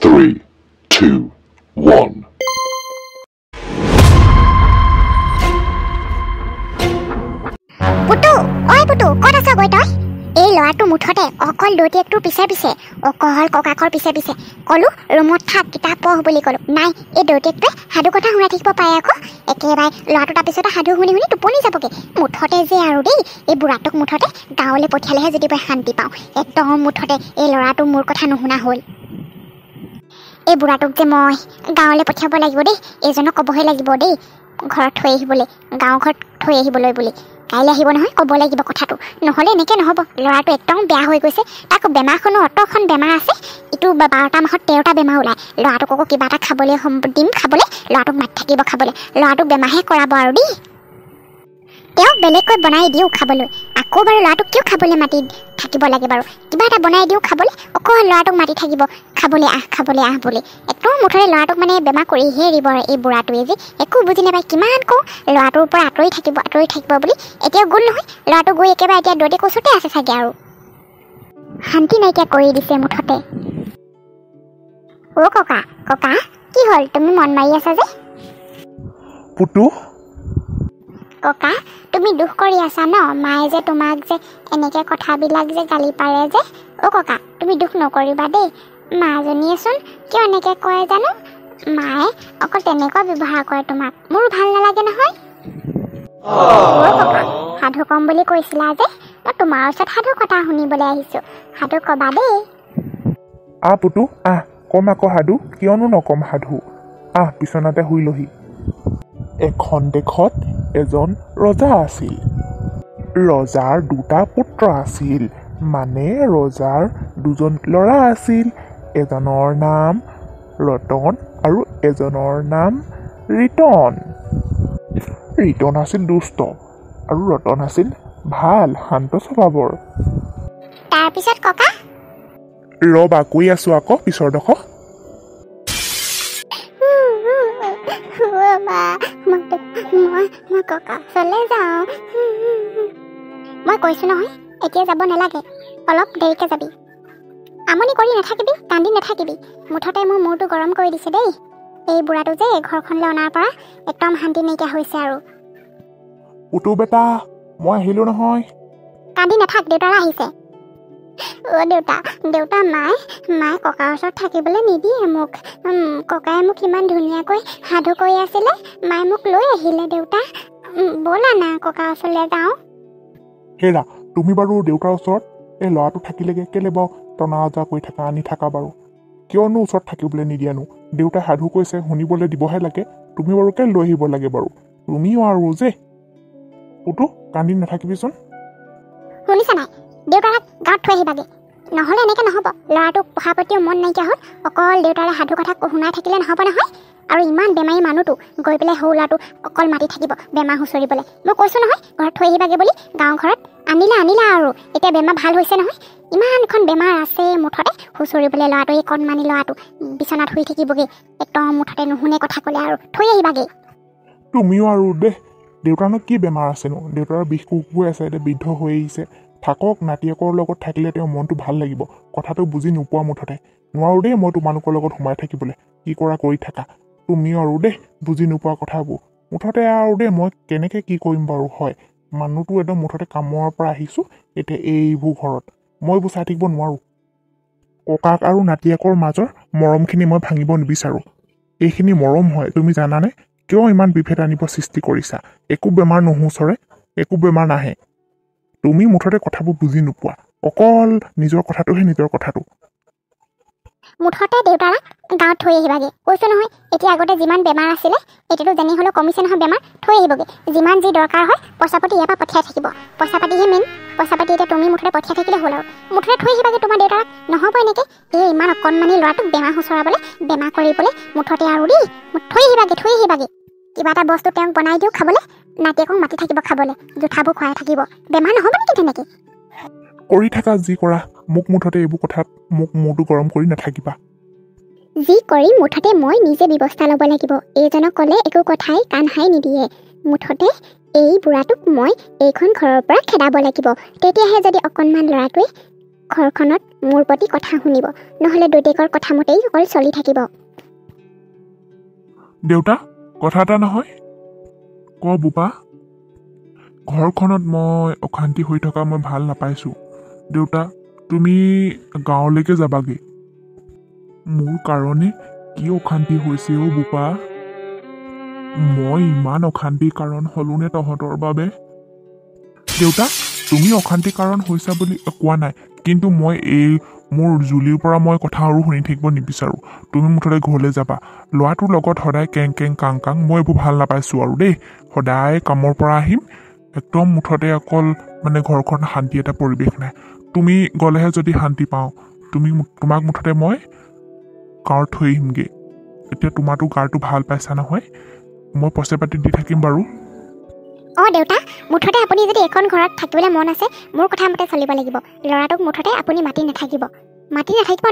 3, 2, 1. পুতু ক'ত আছ গৈ তই? এই ল'ৰাটো মুঠতে অকল দৈতেকটোৰ পিছে পিছে অকল ককাকৰ পিছে পিছে ক'লো ৰুমত থাক কিতাপ পঢ় বুলি ক'লো নাই এই দৈতেকটোৱে সাধু কথা শুনাই থাকিব পাৰে আকৌ একেবাৰে ল'ৰাটো তাৰপিছতে সাধু শুনি শুনি টোপনি যাবগৈ মুঠতে যে আৰু দেই এই বুঢ়াটোক মুঠতে গাঁৱলৈ পঠিয়ালেহে যদি মই শান্তি পাওঁ একদম মুঠতে এই ল'ৰাটো মোৰ কথা নুশুনা হ'ল এই বুঢ়াটোক যে মই গাঁৱলৈ পঠিয়াব লাগিব দেই এইজনক ক'বহে লাগিব দেই ঘৰত থৈ আহিবলৈ গাঁও ঘৰত থৈ আহিবলৈ বুলি কাইলৈ আহিব নহয় ক'ব লাগিব কথাটো নহ'লে এনেকৈ নহ'ব ল'ৰাটো একদম বেয়া হৈ গৈছে তাকো বেমাৰখনো অতখন বেমাৰ আছে ইটো 12টা মাহত 13টা বেমাৰ ওলায় ল'ৰাটোক আকৌ কিবা এটা খাবলৈ দিম খাবলৈ ল'ৰাটোক মাতি থাকিব খাবলৈ ল'ৰাটোক বেমাৰহে কৰাব আৰু দেই তেওঁক বেলেগকৈ বনাই দিওঁ খাবলৈ আকৌ বাৰু ল'ৰাটোক কিয় খাবলৈ মাতি থাকিব লাগে বাৰু কিবা এটা বনাই দিওঁ খাবলৈ অকল ল'ৰাটোক মাতি থাকিব খাবলৈ আহ বুলি একদম মুঠতে ল'ৰাটোক মানে বেমাৰ কৰিহে এৰিব এই বুঢ়াটোৱে যে একো বুজি নাপায় কিমান কওঁ ল'ৰাটোৰ পৰা আঁতৰি থাকিব বুলি এতিয়া গ'ল নহয় ল'ৰাটো গৈ একেবাৰে এতিয়া দৈতে কোচতে আছে চাগে আৰু শান্তি নাইকিয়া কৰি দিছে মুঠতে অ' ককা কি হ'ল তুমি মন মাৰি আছা যে পুতু ককা তুমি দুখ কৰি আছা ন মায়ে যে তোমাক যে এনেকৈ কথাবিলাক যে গালি পাৰে যে অ' ককা তুমি দুখ নকৰিবা দেই মাজনীয়েচোন কিয় এনেকৈ কয় জানো মায়ে অকল তেনেকুৱা ব্যৱহাৰ কৰে তোমাক মোৰ ভাল নালাগে নহয় অ' ককা সাধু কম বুলি কৈছিলা যে মই তোমাৰ ওচৰত সাধু কথা শুনিবলৈ আহিছোঁ সাধু ক'বা দেই পুতু কম আকৌ সাধু কিয়নো নকম সাধু বিচনাতে শুই লহি এখন দেশত এজন ৰজা আছিল ৰজাৰ 2টা পুত্ৰ আছিল মানে ৰজাৰ 2জন ল'ৰা আছিল এজনৰ নাম ৰতন আৰু এজনৰ নাম ৰিতন আছিল দুষ্ট আৰু ৰতন আছিল ভাল শান্ত স্বভাৱৰ তাৰপিছত ককা ৰবা কৈ আছো আকৌ পিছৰডোখৰ মই ককা ওচৰলৈ যাওঁ মই কৈছোঁ নহয় এতিয়া যাব নালাগে অলপ দেৰিকৈ যাবি আমনি কৰি নাথাকিবি কান্দি নাথাকিবি মুঠতে মোৰ মূৰটো গৰম কৰি দিছে দেই এই বুঢ়াটো যে ঘৰখনলৈ অনাৰ পৰা একদম শান্তি নাইকিয়া হৈছে আৰু পুতু বেটা মই আহিলোঁ নহয় কান্দি নাথাক দেউতাৰা আহিছে অ' দেউতা মায়ে ককাৰ ওচৰত থাকিবলৈ নিদিয়ে মোক ককাই মোক ইমান ধুনীয়াকৈ সাধু কৈ আছিলে মায়ে মোক লৈ আহিলে দেউতা ব'লা না ককাৰ ওচৰলৈ যাওঁ হেৰা তুমি বাৰু দেউতাৰ ওচৰত এই ল'ৰাটো থাকিলেগৈ কেলৈ বাৰু টনা আজা কৰি থাকা আনি থাকা বাৰু কিয়নো ওচৰত থাকিবলৈ নিদিয়ানো দেউতাই সাধু কৈছে শুনিবলৈ দিবহে লাগে তুমি বাৰু কেলৈ লৈ আহিব লাগে বাৰু তুমিও আৰু যে পুতু কান্দি নাথাকিবিচোন শুনিছা নাই দেউতাৰাক গাঁৱত থৈ আহিবাগে নহ'লে এনেকৈ নহ'ব ল'ৰাটোক পঢ়াৰ প্ৰতিও মন নাইকিয়া হ'ল অকল দেউতাৰে সাধু কথা শুনাই থাকিলে নহ'ব নহয় আৰু ইমান বেমাৰী মানুহটো গৈ পেলাই সৰু ল'ৰাটো অকল মাতি থাকিব বেমাৰ হুঁচৰিবলৈ মই কৈছোঁ নহয় ঘৰত থৈ আহিবাগে বুলি গাঁও ঘৰত আনিলা আৰু এতিয়া বেমাৰ ভাল হৈছে নহয় ইমানখন বেমাৰ আছে মুঠতে হুঁচৰিবলৈ ল'ৰাটো এই কণমানি ল'ৰাটো বিচনাত শুই থাকিবগৈ একদম মুঠতে নুশুনে কথা ক'লে আৰু থৈ আহিবাগে তুমিও আৰু দেহ দেউতাৰনো কি বেমাৰ আছেনো দেউতাৰ বিষ কোষ গৈ আছে এতিয়া বৃদ্ধ হৈ আহিছে থাকক নাতিয়েকৰ লগত থাকিলে তেওঁৰ মনটো ভাল লাগিব কথাটো বুজি নোপোৱা মুঠতে নোৱাৰোঁ দেই মই তোমালোকৰ লগত সোমাই থাকিবলৈ কি কৰা কৰি থাকা তুমিও আৰু দেই বুজি নোপোৱা কথাবোৰ মুঠতে আৰু দেই মই কেনেকৈ কি কৰিম বাৰু হয় মানুহটো একদম মুঠতে কামৰ পৰা আহিছোঁ এতিয়া এইবোৰ ঘৰত মই এইবোৰ চাই থাকিব নোৱাৰোঁ ককাক আৰু নাতিয়েকৰ মাজৰ মৰমখিনি মই ভাঙিব নিবিচাৰোঁ এইখিনি মৰম হয় তুমি জানানে কিয় ইমান বিভেদ আনিব সৃষ্টি কৰিছা একো বেমাৰ নুহুঁচৰে একো বেমাৰ নাহে তুমি মুঠতে কথাবোৰ বুজি নোপোৱা অকল নিজৰ কথাটো মুঠতে দেউতাৰাক গাঁৱত থৈ আহিবাগে কৈছোঁ নহয় এতিয়া আগতে যিমান বেমাৰ আছিলে এতিয়াতো যেনে হ'লেও কমিছে নহয় বেমাৰ থৈ আহিবগৈ যিমান যি দৰকাৰ হয় পইচা পাতি ইয়াৰ পৰা পঠিয়াই থাকিব পইচা পাতিহে মেইন পইচা পাতি এতিয়া তুমি মুঠতে পঠিয়াই থাকিলে হ'ল আৰু মুঠতে থৈ আহিবাগে তোমাৰ দেউতাৰাক নহ'ব এনেকৈ এই ইমান অকণমানি ল'ৰাটোক বেমাৰ হুঁচৰাবলৈ বেমাৰ কৰিবলৈ মুঠতে আৰু দেই থৈ আহিবাগে কিবা এটা বস্তু তেওঁক বনাই দিওঁ খাবলৈ নাতিয়েকক মাতি থাকিব খাবলৈ জোঠাবোৰ খুৱাই থাকিব বেমাৰ নহ'ব নেকি তেনেকৈ কৰি থাকা যি কৰা মোক মুঠতে এইবোৰ কথাত মোক মূৰটো গৰম কৰি নাথাকিবা যি কৰি মুঠতে মই নিজে ব্যৱস্থা ল'ব লাগিব এইজনক ক'লে একো কথাই কাণ হাই নিদিয়ে মুঠতে এই বুঢ়াটোক মই এইখন ঘৰৰ পৰা খেদাব লাগিব তেতিয়াহে যদি অকণমান ল'ৰাটোৱে ঘৰখনত মোৰ প্ৰতি কথা শুনিব নহ'লে দৈতেকৰ কথা মতেই অকল চলি থাকিব দেউতা কথা এটা নহয় ক বোপা ঘৰখনত মই অশান্তি হৈ থকা মই ভাল নাপাইছোঁ দেউতা তুমি গাঁৱলৈকে যাবাগে মোৰ কাৰণে কি অশান্তি হৈছে অ' বোপা মই ইমান অশান্তিৰ কাৰণ হ'লোনে তহঁতৰ বাবে দেউতা তুমি অশান্তিৰ কাৰণ হৈছা বুলি কোৱা নাই কিন্তু মই মোৰ জুলিৰ পৰা মই কথা আৰু শুনি থাকিব নিবিচাৰোঁ তুমি মুঠতে ঘৰলৈ যাবা ল'ৰাটোৰ লগত সদায় কেং কেং কাং কাং মই এইবোৰ ভাল নাপাইছোঁ আৰু দেই সদায় কামৰ পৰা আহিম একদম মুঠতে অকল মানে ঘৰখন শান্তি এটা পৰিৱেশ নাই তুমি গ'লেহে যদি শান্তি পাওঁ তোমাক মুঠতে মই গাঁৱত থৈ আহিমগৈ এতিয়া তোমাৰতো গাৰটো ভাল পাইছা নহয় মই পইচা পাতি দি থাকিম বাৰু দেউতা মুঠতে আপুনি যদি এখন ঘৰত থাকিবলৈ মন আছে মোৰ কথা মতে চলিব লাগিব ল'ৰাটোক মুঠতে আপুনি মাতি নাথাকিব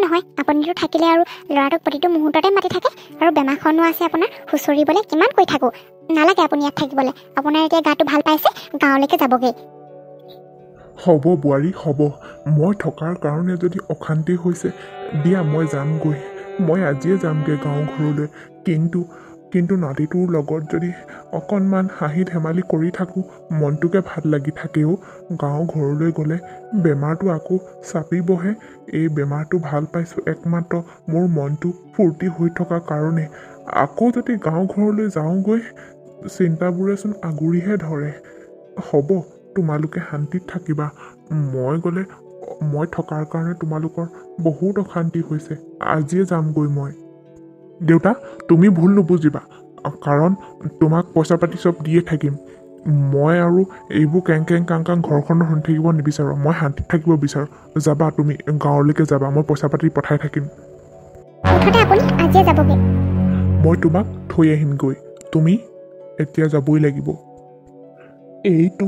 নহয় আপুনিতো থাকিলে আৰু ল'ৰাটোক প্ৰতিটো মুহূৰ্ততে মাতি থাকে আৰু বেমাৰখনো আছে আপোনাৰ হুঁচৰিবলৈ কিমান কৈ থাকোঁ নালাগে আপুনি ইয়াত থাকিবলৈ আপোনাৰ এতিয়া গাটো ভাল পাইছে গাঁৱলৈকে যাবগৈ হ'ব বোৱাৰী হ'ব মই থকাৰ কাৰণে যদি অশান্তি হৈছে দিয়া মই যামগৈ মই আজিয়ে যামগৈ গাঁও ঘৰলৈ কিন্তু নাতিটোৰ লগত যদি অকণমান হাঁহি ধেমালি কৰি থাকোঁ মনটোকে ভাল লাগি থাকেও গাঁও ঘৰলৈ গ'লে বেমাৰটো আকৌ চাপিবহে এই বেমাৰটো ভাল পাইছোঁ একমাত্ৰ মোৰ মনটো ফূৰ্তি হৈ থকা কাৰণে আকৌ যদি গাঁও ঘৰলৈ যাওঁগৈ চিন্তাবোৰেচোন আগুৰিহে ধৰে হ'ব তোমালোকে শান্তিত থাকিবা মই থকাৰ কাৰণে তোমালোকৰ বহুত অশান্তি হৈছে আজিয়ে যামগৈ মই দেউতা তুমি ভুল নুবুজিবা কাৰণ তোমাক পইচা পাতি চব দিয়ে থাকিম মই আৰু এইবোৰ কেং কেং কাং কাং ঘৰখনত শুনি থাকিব নিবিচাৰোঁ মই শান্তিত থাকিব বিচাৰোঁ যাবা তুমি গাঁৱলৈকে যাবা মই পইচা পাতি পঠাই থাকিম মই তোমাক থৈ আহিমগৈ তুমি এতিয়া যাবই লাগিব এইটো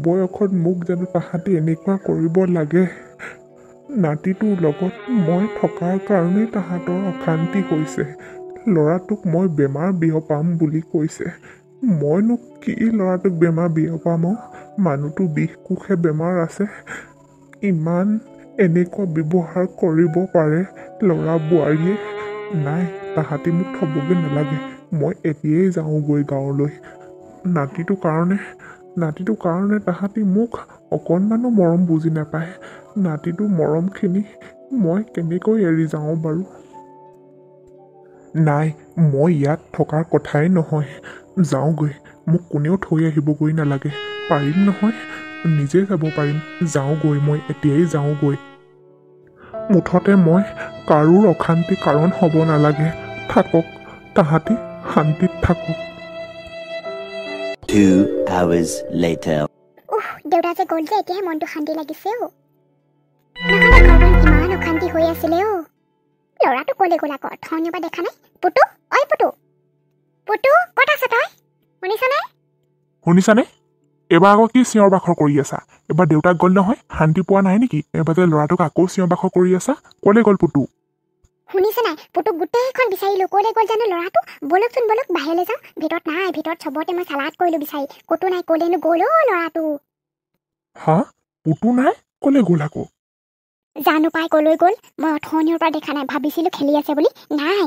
বয়সত মোক জানো তাহাঁতি এনেকুৱা কৰিব লাগে নাতিটোৰ লগত মই থকাৰ কাৰণেই তাহাঁতৰ অশান্তি হৈছে ল'ৰাটোক মই বেমাৰ বিয়পাম বুলি কৈছে মইনো কি ল'ৰাটোক বেমাৰ বিয়পাম মানুহটো বিষ কোষে বেমাৰ আছে ইমান এনেকুৱা ব্যৱহাৰ কৰিব পাৰে ল'ৰা বোৱাৰীয়ে নাই তাহাঁতি মোক থ'বগৈ নালাগে মই এতিয়াই যাওঁগৈ গাঁৱলৈ নাতিটোৰ কাৰণে তাহাঁতি মোক অকণমানো মৰম বুজি নাপায় নাতিটোৰ মৰমখিনি মই কেনেকৈ এৰি যাওঁ বাৰু নাই মই ইয়াত থকাৰ কথাই নহয় যাওঁগৈ মোক কোনেও থৈ আহিবগৈ নালাগে পাৰিম নহয় নিজে যাব পাৰিম যাওঁগৈ মই এতিয়াই যাওঁগৈ মুঠতে মই কাৰোৰ অশান্তিৰ কাৰণ হ'ব নালাগে থাকক তাহাঁতি শান্তিত থাকক 2 hours later দেউতা যে গ'ল যে এতিয়াহে মনটো শান্তি লাগিছে নহ'লে ঘৰখন ইমান অশান্তি হৈ আছিলে ল'ৰাটো ক'লে গ'ল আকৌ ধনিয়া পৰা দেখা নাই পুতু ক'ত আছ তই শুনিছানে এবাৰ আকৌ কি চিঞৰ বাখৰ কৰি আছা এবাৰ দেউতাক গ'ল নহয় শান্তি পোৱা নাই নেকি এবাৰ যে ল'ৰাটোক আকৌ চিঞৰ বাখৰ কৰি আছা ক'লে গ'ল পুতু শুনিছে নাই পুতুক গোটেইখন বিচাৰিলোঁ ক'লে গ'ল জানো ল'ৰাটো ব'লক বাহিৰলৈ যাওঁ ভিতৰত নাই ভিতৰত চবতে মই চালাড কৰিলোঁ বিচাৰি ক'তো নাই ক'লেনো গ'ল ল'ৰাটো হা পুতু নাই ক'লে গ'ল আকৌ জানো পাই ক'লৈ গ'ল মই অথনিৰ পৰা দেখা নাই ভাবিছিলোঁ খেলি আছে বুলি নাই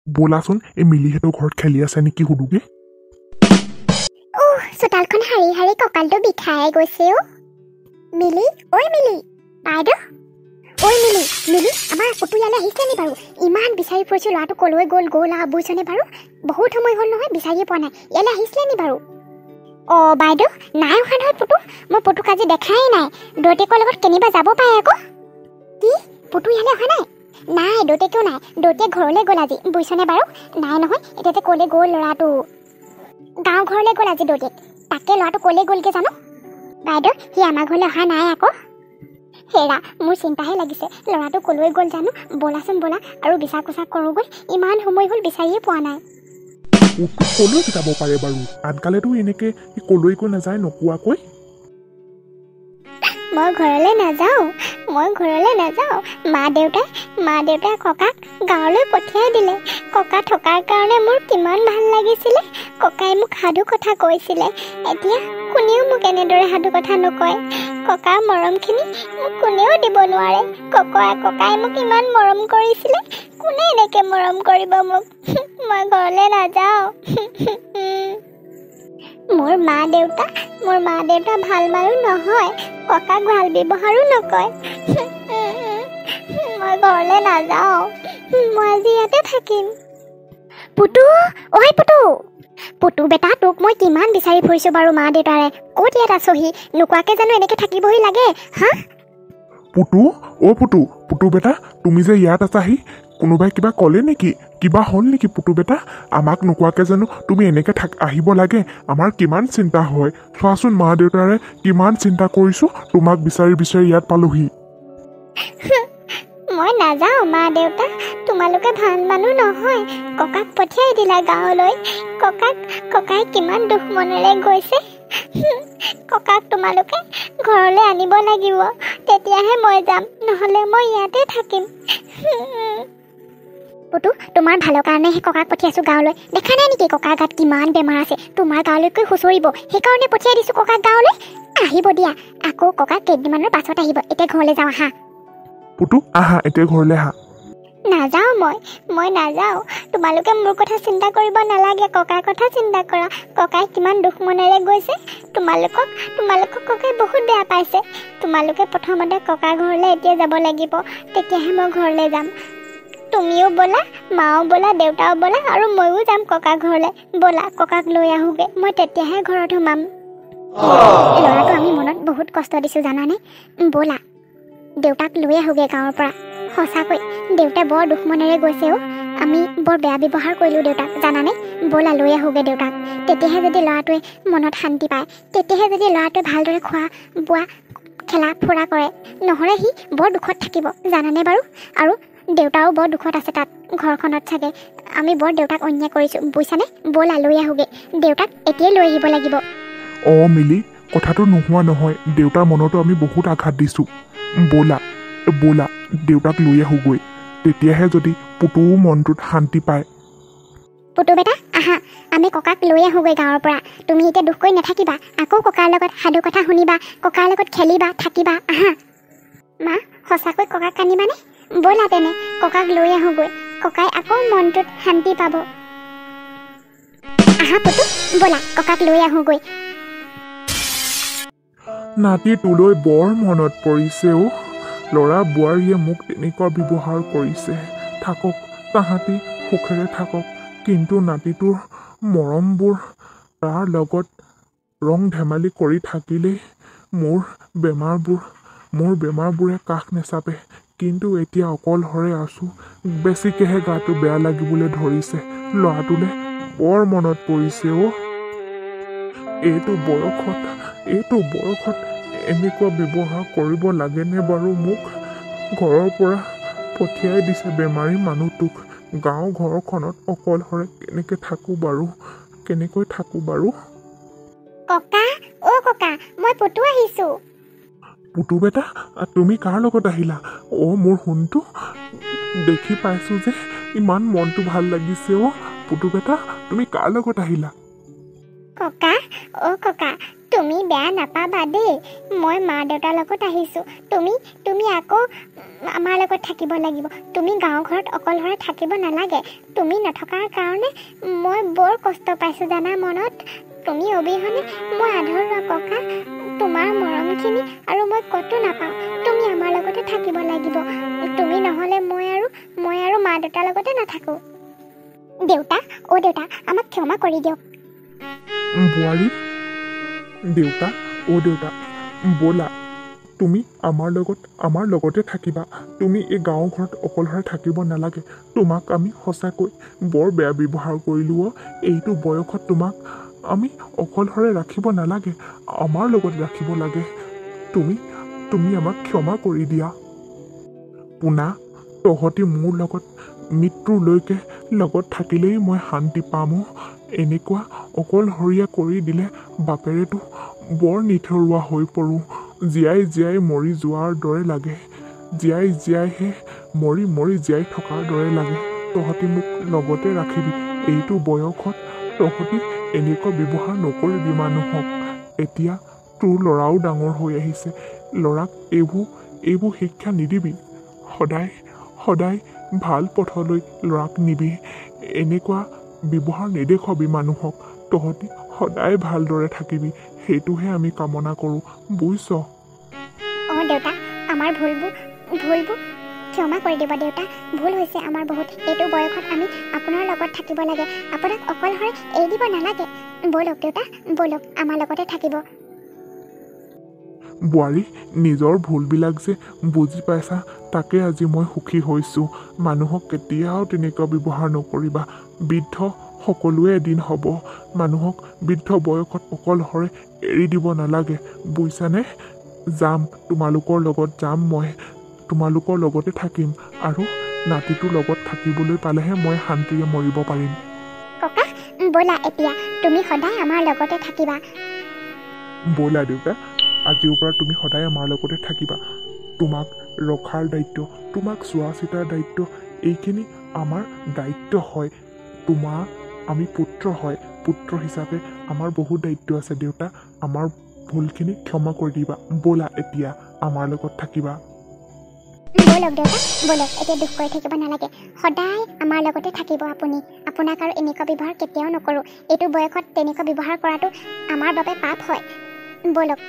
ব'লাচোন এই মিলিহঁতৰ ঘৰত খেলি আছে নেকি সুধোগে চোতালখন হাৰি কঁকালটো বিষাই গৈছে মিলি বাইদেউ মিলি আমাৰ পুতু ইয়ালৈ আহিছে নি বাৰু ইমান বিচাৰি ফুৰিছোঁ ল'ৰাটো ক'লৈ গ'ল বুজিছনে বাৰু বহুত সময় হ'ল নহয় বিচাৰিয়ে পোৱা নাই ইয়ালৈ আহিছিলে নি বাৰু বাইদেউ নাই অহা নহয় পুতু মই পুতুক আজি দেখাই নাই দৈতেকৰ লগত কেনিবা যাব পাৰে আকৌ কি পুতু ইয়ালৈ অহা নাই দৈতেকেও নাই দৈতেক ঘৰলৈ গ'ল আজি বুজিছনে বাৰু নাই নহয় এতিয়া যে ক'লৈ গ'ল ল'ৰাটো গাঁও ঘৰলৈ গ'ল আজি দৈতেক তাকে ল'ৰাটো ক'লৈ গ'লগৈ জানো বাইদেউ সি আমাৰ ঘৰলৈ অহা নাই আকৌ হেৰা মোৰ চিন্তাহে লাগিছে ল'ৰাটো ক'লৈ গ'ল জানো ব'লাচোন আৰু বিচাৰ কোচাৰ কৰোঁগৈ ইমান সময় হ'ল বিচাৰিয়ে পোৱা নাই ক'লৈ যাব পাৰে বাৰু আনকালেতো এনেকৈ ক'লৈকো নাযায় নোকোৱাকৈ মই ঘৰলৈ নাযাওঁ মই ঘৰলৈ নাযাওঁ। মা দেউতাই ককাক গাঁৱলৈ পঠিয়াই দিলে। ককা থকাৰ কাৰণে মোৰ কিমান ভাল লাগিছিলে। ককাই মোক সাধু কথা কৈছিলে। এতিয়া কোনেও মোক এনেদৰে সাধু কথা নকয়। ককাৰ মৰমখিনি মোক কোনেও দিব নোৱাৰে। ককাই মোক ইমান মৰম কৰিছিলে। কোনে এনেকৈ মৰম কৰিব মোক? মই ঘৰলৈ নাযাওঁ। মোৰ মা দেউতা ভাল মানুহ নহয়। ককাক ভাল ব্যৱহাৰো নকয়। মই ঘৰলৈ নাযাওঁ। মই আজি ইয়াতে থাকিম। পুতু, ঐ পুতু বেটা, তোক মই কিমান বিচাৰি ফুৰিছোঁ বাৰু মা দেউতাৰে। ক'ত ইয়াত আছহি? নোকোৱাকৈ জানো এনেকৈ থাকিবহি লাগে? হা? পুতু বেটা, তুমি যে ইয়াত আছাহি, কোনোবাই কিবা ক'লে নেকি? কিবা হ'ল নেকি পুতু বেটা? আমাক নোকোৱাকৈ জানো তুমি এনেকৈ আহিব লাগে? আমাৰ কিমান চিন্তা হয়। চোৱাচোন মা দেউতাৰে কিমান চিন্তা কৰিছোঁ, তোমাক বিচাৰি ইয়াত পালোহি। মই নাযাওঁ মা দেউতা, তোমালোকে ভাল মানুহ নহয়। ককাক পঠিয়াই দিলা গাঁৱলৈ। ককাই কিমান দুখ মনেৰে গৈছে। ককাক তোমালোকে ঘৰলৈ আনিব লাগিব, তেতিয়াহে মই যাম, নহ'লে মই ইয়াতে থাকিম। পুতু, তোমাৰ ভালৰ কাৰণেহে ককাক পঠিয়াইছোঁ গাঁৱলৈ। দেখা নাই নেকি ককাৰ গাত কিমান বেমাৰ আছে? তোমাৰ গাঁৱলৈকৈ হুঁচৰিব, সেইকাৰণে পঠিয়াই দিছোঁ ককাক গাঁৱলৈ। আহিব দিয়া, আকৌ ককাক কেইদিনমানৰ পাছত আহিব। এতিয়া ঘৰলৈ যাওঁ, আহা। পুতু আহা, এতিয়া ঘৰলৈ আহা। নাযাওঁ, মই নাযাওঁ। তোমালোকে মোৰ কথা চিন্তা কৰিব নালাগে, ককাৰ কথা চিন্তা কৰা। ককাই কিমান দুখ মনেৰে গৈছে। তোমালোকক ককাই বহুত বেয়া পাইছে। তোমালোকে প্ৰথমতে ককাৰ ঘৰলৈ এতিয়া যাব লাগিব, তেতিয়াহে মই ঘৰলৈ যাম। তুমিও ব'লা, মাও ব'লা, দেউতাও ব'লা, আৰু ময়ো যাম ককাৰ ঘৰলৈ। ব'লা, ককাক লৈ আহোঁগৈ, মই তেতিয়াহে ঘৰত সোমাম। ল'ৰাটো আমি মনত বহুত কষ্ট দিছোঁ জানানে? ব'লা, দেউতাক লৈ আহোঁগৈ গাঁৱৰ পৰা। সঁচাকৈ দেউতাই বৰ দুখ মনেৰে গৈছে। আমি বৰ বেয়া ব্যৱহাৰ কৰিলোঁ দেউতাক, জানানে? ব'লা, লৈ আহোঁগৈ দেউতাক। তেতিয়াহে যদি ল'ৰাটোৱে মনত শান্তি পায়, তেতিয়াহে যদি ল'ৰাটোৱে ভালদৰে খোৱা বোৱা খেলা ফুৰা কৰে, নহ'লে সি বৰ দুখত থাকিব, জানানে বাৰু? আৰু দেউতাও বৰ দুখত আছে তাত ঘৰখনত চাগে। আমি বৰ দেউতাক অন্যায় কৰিছোঁ, বুজিছানে? ব'লা, লৈ আহোঁগৈ দেউতাক। এতিয়াই লৈ আহিব লাগিব। মিলি, কথাটো নোহোৱা নহয়। দেউতাৰ মনতো আমি বহুত আঘাত দিছোঁ। ব'লা দেউতাক লৈ আহোঁগৈ, তেতিয়াহে যদি পুতুও মনটোত শান্তি পায়। পুতু বেটা, আহা, আমি ককাক লৈ আহোঁগৈ গাঁৱৰ পৰা। তুমি এতিয়া দুখ কৰি নাথাকিবা, আকৌ ককাৰ লগত সাধু কথা শুনিবা, ককাৰ লগত খেলিবা, থাকিবা। আহা। মা, সঁচাকৈ ককাক কান্দিবানে? ব'লা তেনে, ককাক লৈ আহোঁগৈ। ককাই আকৌ মনটোত শান্তি পাব। আহা পুতু, ব'লা, ককাক লৈ আহোঁগৈ। নাতিটোলৈ বৰ মনত পৰিছে। ল'ৰা বোৱাৰীয়ে মোক তেনেকুৱা ব্যৱহাৰ কৰিছে। থাকক, তাহাঁতি সুখেৰে থাকক। কিন্তু নাতিটোৰ মৰমবোৰ, তাৰ লগত ৰং ধেমালি কৰি থাকিলেই মোৰ বেমাৰবোৰে কাষ নেচাপে। কিন্তু এতিয়া অকলশৰে আছোঁ, বেছিকেহে গাটো বেয়া লাগিবলৈ ধৰিছে। ল'ৰাটোলৈ বৰ মনত পৰিছে। এইটো বয়সত এনেকুৱা ব্যৱহাৰ কৰিব লাগেনে বাৰু? মোক ঘৰৰ পৰা পঠিয়াই দিছে বেমাৰী মানুহটোক। গাঁও ঘৰখনত অকলশৰে কেনেকৈ থাকোঁ বাৰু? ককা, ককা, মই পুতু আহিছোঁ। পুতু বেটা, তুমি কাৰ লগত আহিলা? মোৰ সোণটো দেখি পাইছোঁ যে ইমান মনটো ভাল লাগিছে। পুতু বেটা, তুমি কাৰ লগত আহিলা? ককা, তুমি বেয়া নাপাবা দেই। মই মা দেউতাৰ লগত আহিছোঁ। তুমি আকৌ আমাৰ লগত থাকিব লাগিব। তুমি গাঁও ঘৰত অকলশৰে থাকিব নালাগে। তুমি নথকাৰ কাৰণে মই বৰ কষ্ট পাইছোঁ জানা মনত। তুমি অবিহনে মই আধৰুৱা ককা। তোমাৰ মৰমখিনি আৰু মই ক'তো নাপাওঁ। তুমি আমাৰ লগতে থাকিব লাগিব। তুমি নহ'লে মই আৰু মা দেউতাৰ লগতে নাথাকোঁ। দেউতা, আমাক ক্ষমা কৰি দিয়ক। বোৱাৰী, দেউতা, ব'লা, তুমি আমাৰ লগতে থাকিবা। তুমি এই গাঁও ঘৰত অকলশৰে থাকিব নালাগে। তোমাক আমি সঁচাকৈ বৰ বেয়া ব্যৱহাৰ কৰিলোঁ। এইটো বয়সত তোমাক আমি অকলশৰে ৰাখিব নালাগে, আমাৰ লগত ৰাখিব লাগে। তুমি আমাক ক্ষমা কৰি দিয়া। পোনা, তহঁতি মোৰ লগত মৃত্যুলৈকে লগত থাকিলেই মই শান্তি পাম। এনেকুৱা অকলশৰীয়া কৰি দিলে বাপেৰেতো বৰ নিথৰুৱা হৈ পৰোঁ। জীয়াই মৰি যোৱাৰ দৰে লাগে। জীয়াই জীয়াইহে মৰি মৰি জীয়াই থকাৰ দৰে লাগে। তহঁতি মোক লগতে ৰাখিবি। এইটো বয়সত তহঁতি এনেকুৱা ব্যৱহাৰ নকৰিবি মানুহক। এতিয়া তোৰ ল'ৰাও ডাঙৰ হৈ আহিছে। ল'ৰাক এইবোৰ শিক্ষা নিদিবি। সদায় সদায় ভাল পথলৈ ল'ৰাক নিবি। এনেকুৱা ব্যৱহাৰ নেদেখুৱাবি মানুহক। তহঁতি সদায় ভালদৰে থাকিবি, সেইটোহে আমি কামনা কৰোঁ, বুজিছ? অঁ দেউতা, আমাৰ ভুলবোৰ ক্ষমা কৰি দিব দেউতা। ভুল হৈছে আমাৰ বহুত। এইটো বয়সত আমি আপোনাৰ লগত থাকিব লাগে, আপোনাক অকলশৰে এৰি দিব নালাগে। ব'লক দেউতা, ব'লক আমাৰ লগতে থাকিব। বোৱাৰী, নিজৰ ভুলবিলাক যে বুজি পাইছা, তাকে আজি মই সুখী হৈছোঁ। মানুহক কেতিয়াও তেনেকুৱা ব্যৱহাৰ নকৰিবা। বৃদ্ধ সকলোৱে এদিন হ'ব। মানুহক বৃদ্ধ বয়সত অকলশৰে এৰি দিব নালাগে, বুজিছানে? যাম, তোমালোকৰ লগত যাম। মই তোমালোকৰ লগতে থাকিম আৰু নাতিটোৰ লগত থাকিবলৈ পালেহে মই শান্তিৰে মৰিব পাৰিম। ককা, ব'লা এতিয়া, তুমি সদায় আমাৰ লগতে থাকিবা। ব'লা দেউতা, আজিৰ পৰা তুমি সদায় আমাৰ লগতে থাকিবা। তোমাক ৰখাৰ দায়িত্ব, তোমাক চোৱা চিতাৰ দায়িত্ব, এইখিনি আমাৰ দায়িত্ব হয়। তোমাৰ আমি পুত্ৰ হয়, পুত্ৰ হিচাপে আমাৰ বহুত দায়িত্ব আছে। দেউতা, আমাৰ ভুলখিনি ক্ষমা কৰি দিবা। ব'লা এতিয়া আমাৰ লগত থাকিবা। ব'লক দেউতা, ব'লক। এতিয়া দুখ কৰি থাকিব নালাগে। সদায় আমাৰ লগতে থাকিব আপুনি। আপোনাক আৰু এনেকুৱা ব্যৱহাৰ কেতিয়াও নকৰোঁ। এইটো বয়সত তেনেকুৱা ব্যৱহাৰ কৰাটো আমাৰ বাবে পাপ হয়। ব'লক।